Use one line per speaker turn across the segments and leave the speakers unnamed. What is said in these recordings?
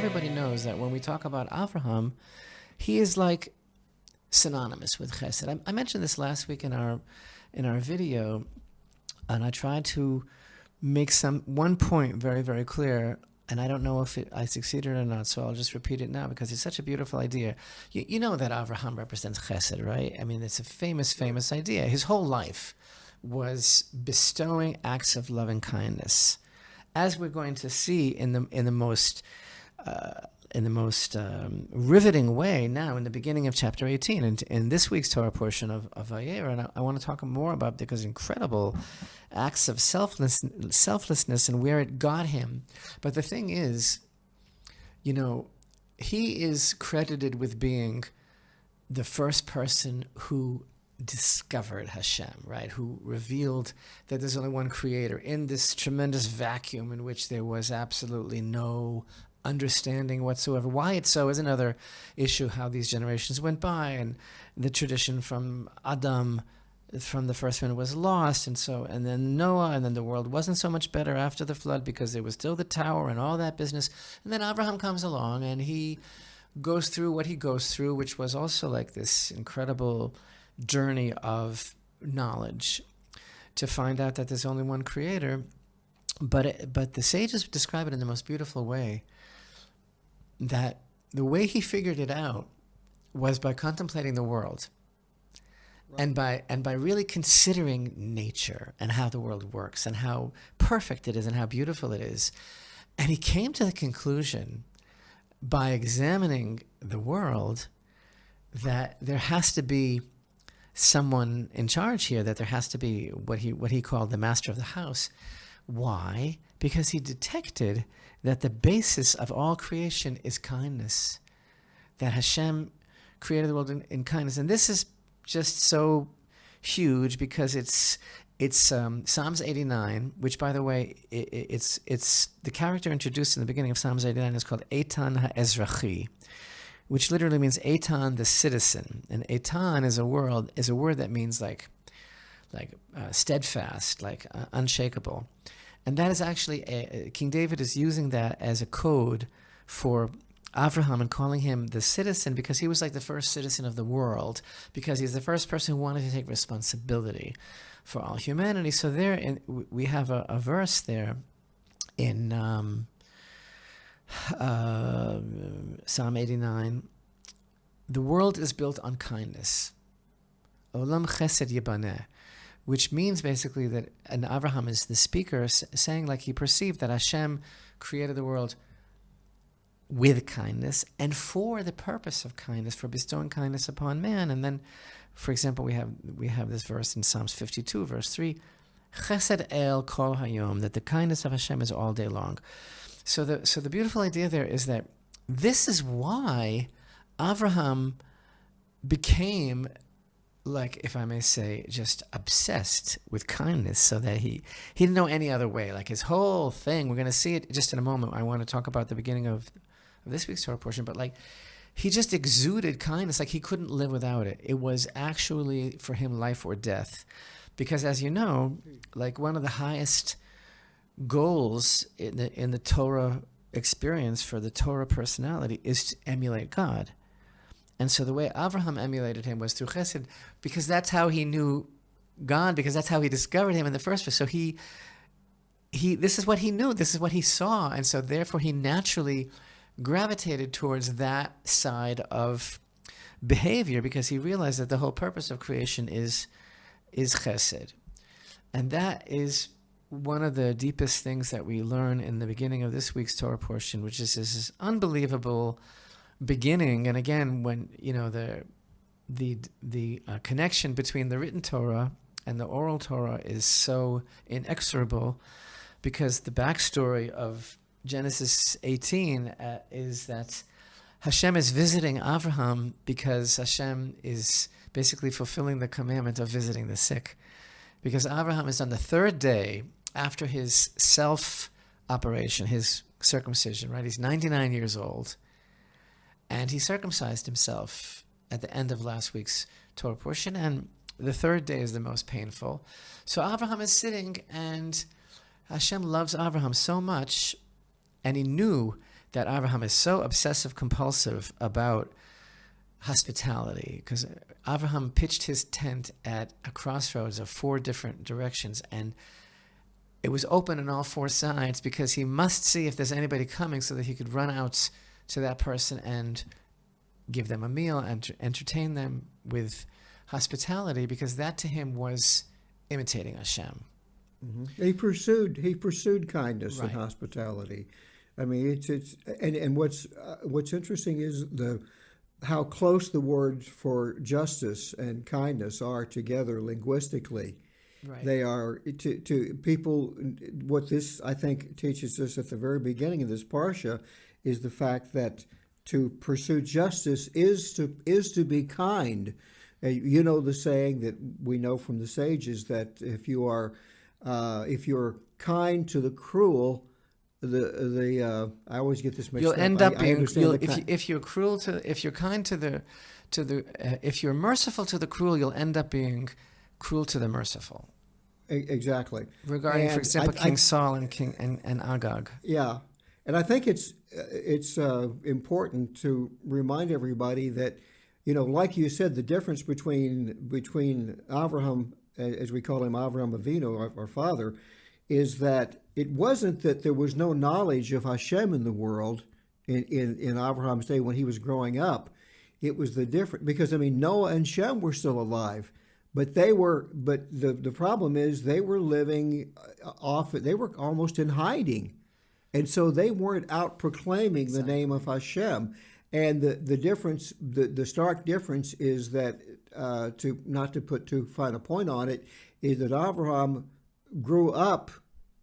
everybody knows that when we talk about Avraham, he is like synonymous with chesed. I mentioned this last week in our video, and I tried to make one point very, very clear, and I don't know if I succeeded or not, so I'll just repeat it now because it's such a beautiful idea. You know that Avraham represents chesed, right? I mean, it's a famous, famous idea. His whole life was bestowing acts of loving kindness, as we're going to see in the most riveting way now in the beginning of chapter 18 and in this week's Torah portion of Vayera. And I want to talk more about because incredible acts of selflessness and where it got him. But the thing is, he is credited with being the first person who discovered Hashem, right? Who revealed that there's only one creator in this tremendous vacuum in which there was absolutely no understanding whatsoever. Why it's so is another issue, how these generations went by, and the tradition from Adam, from the first man, was lost, and then Noah, and then the world wasn't so much better after the flood because there was still the tower and all that business. And then Avraham comes along and he goes through what he goes through, which was also like this incredible journey of knowledge to find out that there's only one creator. But the sages describe it in the most beautiful way, that the way he figured it out was by contemplating the world, right, and by really considering nature and how the world works and how perfect it is and how beautiful it is. And he came to the conclusion, by examining the world, that there has to be someone in charge here, that there has to be what he called the master of the house. Why? Because he detected that the basis of all creation is kindness, that Hashem created the world in kindness. And this is just so huge because it's Psalms 89, which, by the way, it's the character introduced in the beginning of Psalms 89 is called Eitan HaEzrachi, which literally means Eitan, the citizen. And Eitan is a word that means like steadfast, like unshakable. And that is actually, King David is using that as a code for Avraham and calling him the citizen, because he was like the first citizen of the world, because he's the first person who wanted to take responsibility for all humanity. So we have a verse there in Psalm 89. The world is built on kindness. Olam chesed yibaneh. Which means basically that, and Avraham is the speaker, saying like he perceived that Hashem created the world with kindness and for the purpose of kindness, for bestowing kindness upon man. And then, for example, we have this verse in Psalms 52, verse 3, Chesed el kol hayom, that the kindness of Hashem is all day long. So the beautiful idea there is that this is why Avraham became, like, if I may say, just obsessed with kindness, so that he didn't know any other way. Like his whole thing, we're going to see it just in a moment. I want to talk about the beginning of this week's Torah portion, but like he just exuded kindness, like he couldn't live without it. It was actually for him life or death. Because as you know, like one of the highest goals in the Torah experience for the Torah personality is to emulate God. And so the way Avraham emulated him was through chesed, because that's how he knew God, because that's how he discovered him in the first place. So he this is what he knew, this is what he saw, and so therefore he naturally gravitated towards that side of behavior, because he realized that the whole purpose of creation is chesed. And that is one of the deepest things that we learn in the beginning of this week's Torah portion, which is this unbelievable beginning. And again, when the connection between the written Torah and the oral Torah is so inexorable, because the backstory of Genesis 18 is that Hashem is visiting Avraham because Hashem is basically fulfilling the commandment of visiting the sick. Because Avraham is on the third day after his self-operation, his circumcision, right? He's 99 years old. And he circumcised himself at the end of last week's Torah portion. And the third day is the most painful. So Avraham is sitting, and Hashem loves Avraham so much, and he knew that Avraham is so obsessive compulsive about hospitality, because Avraham pitched his tent at a crossroads of 4 different directions, and it was open on all 4 sides because he must see if there's anybody coming so that he could run out to that person and give them a meal and entertain them with hospitality, because that to him was imitating Hashem.
Mm-hmm. He pursued kindness and hospitality. I mean, and what's interesting is how close the words for justice and kindness are together linguistically.
Right.
They are to people. What this, I think, teaches us at the very beginning of this parsha is the fact that to pursue justice is to be kind. You know the saying that we know from the sages that if you're kind to the cruel, I always get this mixed
you'll
up.
end up being if you're merciful to the cruel, you'll end up being cruel to the merciful.
Exactly.
Regarding, for example, King Saul and Agag.
Yeah, and I think it's important to remind everybody that, like you said, the difference between Avraham, as we call him, Avraham Avinu, our father, is that it wasn't that there was no knowledge of Hashem in the world in Avraham's day when he was growing up. It was the different, because Noah and Shem were still alive, but the problem is they were living they were almost in hiding, and so they weren't out proclaiming the name of Hashem. And the difference, the stark difference is that not to put too fine a point on it, is that Avraham grew up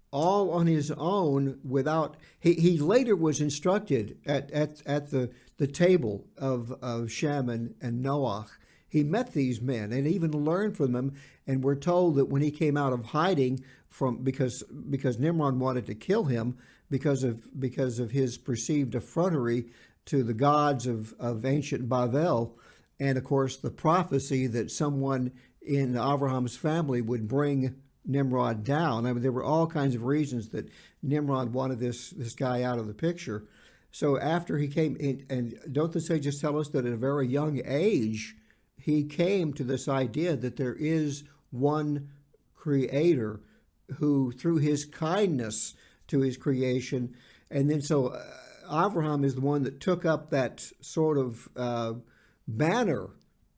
all on his own without. He later was instructed at the table of Shem and Noah. He met these men and even learned from them. And we're told that when he came out of hiding because Nimrod wanted to kill him because of his perceived effrontery to the gods of ancient Babel, and of course the prophecy that someone in Avraham's family would bring Nimrod down. There were all kinds of reasons that Nimrod wanted this guy out of the picture. So after he came in, and don't the sages tell us that at a very young age, he came to this idea that there is one creator who, through his kindness to his creation, and then so Avraham is the one that took up that sort of banner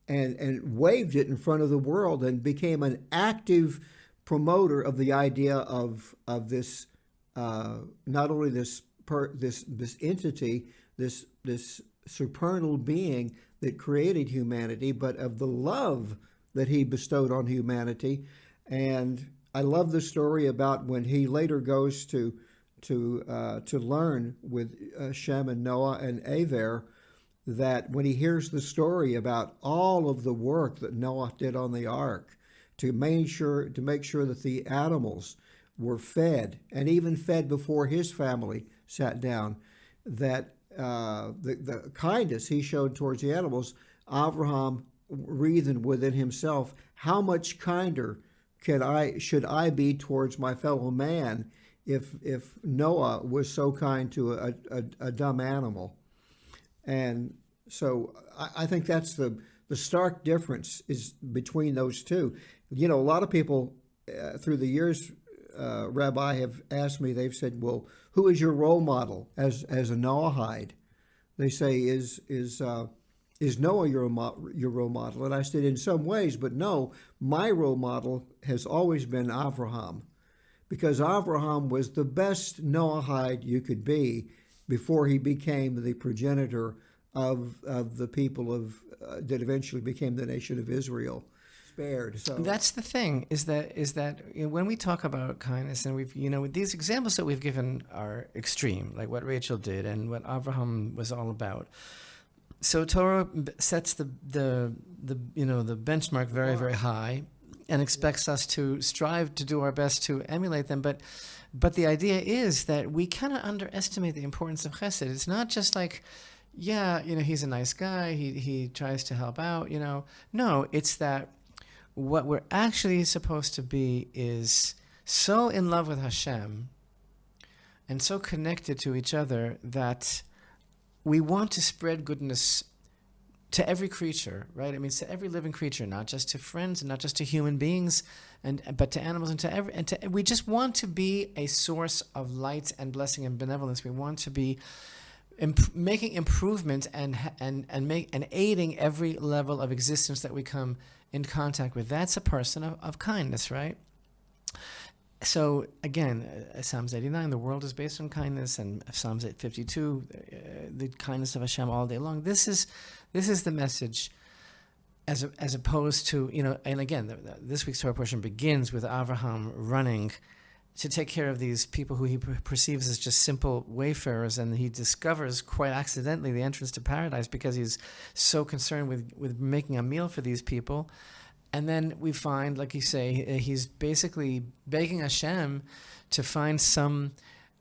and waved it in front of the world and became an active promoter of the idea of this not only this entity, this supernal being that created humanity, but of the love that he bestowed on humanity. And I love the story about when he later goes to learn with Shem and Noah and Aver, that when he hears the story about all of the work that Noah did on the ark to make sure that the animals were fed, and even fed before his family sat down, that the kindness he showed towards the animals, Avraham reasoned within himself, how much kinder should I be towards my fellow man if Noah was so kind to a dumb animal. And so I think that's the stark difference is between those two. A lot of people through the years, Rabbi, have asked me, they've said, well, who is your role model as a Noahide? They say, is Noah your role model? And I said, in some ways, but no, my role model has always been Avraham, because Avraham was the best Noahide you could be before he became the progenitor of the people that eventually became the nation of Israel. Spared. So
that's the thing, is that when we talk about kindness, and we've these examples that we've given are extreme, like what Rachel did and what Avraham was all about. So Torah sets the benchmark very, very high, and expects us to strive to do our best to emulate them. But the idea is that we cannot underestimate the importance of chesed. It's not just like, he's a nice guy, he tries to help out, No, it's that what we're actually supposed to be is so in love with Hashem and so connected to each other that we want to spread goodness to every creature, right? I mean, to every living creature, not just to friends and not just to human beings, but to animals and we just want to be a source of light and blessing and benevolence. We want to be making improvement and aiding every level of existence that we come in contact with. That's a person of kindness, right? So again, Psalms 89, the world is based on kindness, and Psalms 52, the kindness of Hashem all day long. This is the message, as opposed to, and again, this week's Torah portion begins with Avraham running to take care of these people who he perceives as just simple wayfarers, and he discovers quite accidentally the entrance to paradise because he's so concerned with making a meal for these people. And then we find, like you say, he's basically begging Hashem to find some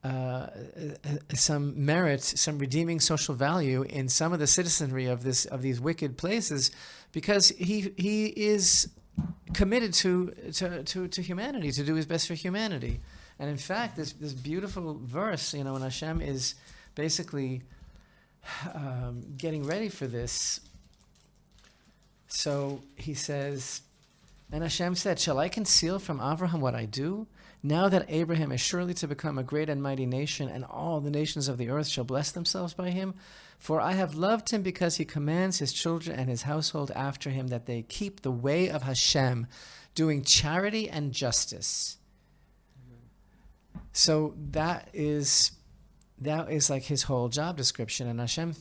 merit, some redeeming social value in some of the citizenry of these wicked places, because he is committed to humanity, to do his best for humanity. And in fact, this beautiful verse, when Hashem is basically getting ready for this. So he says, and Hashem said, "Shall I conceal from Avraham what I do? Now that Abraham is surely to become a great and mighty nation, and all the nations of the earth shall bless themselves by him. For I have loved him because he commands his children and his household after him that they keep the way of Hashem, doing charity and justice." So that is like his whole job description, and Hashem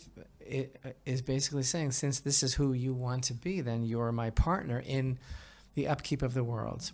is basically saying, since this is who you want to be, then you're my partner in the upkeep of the world.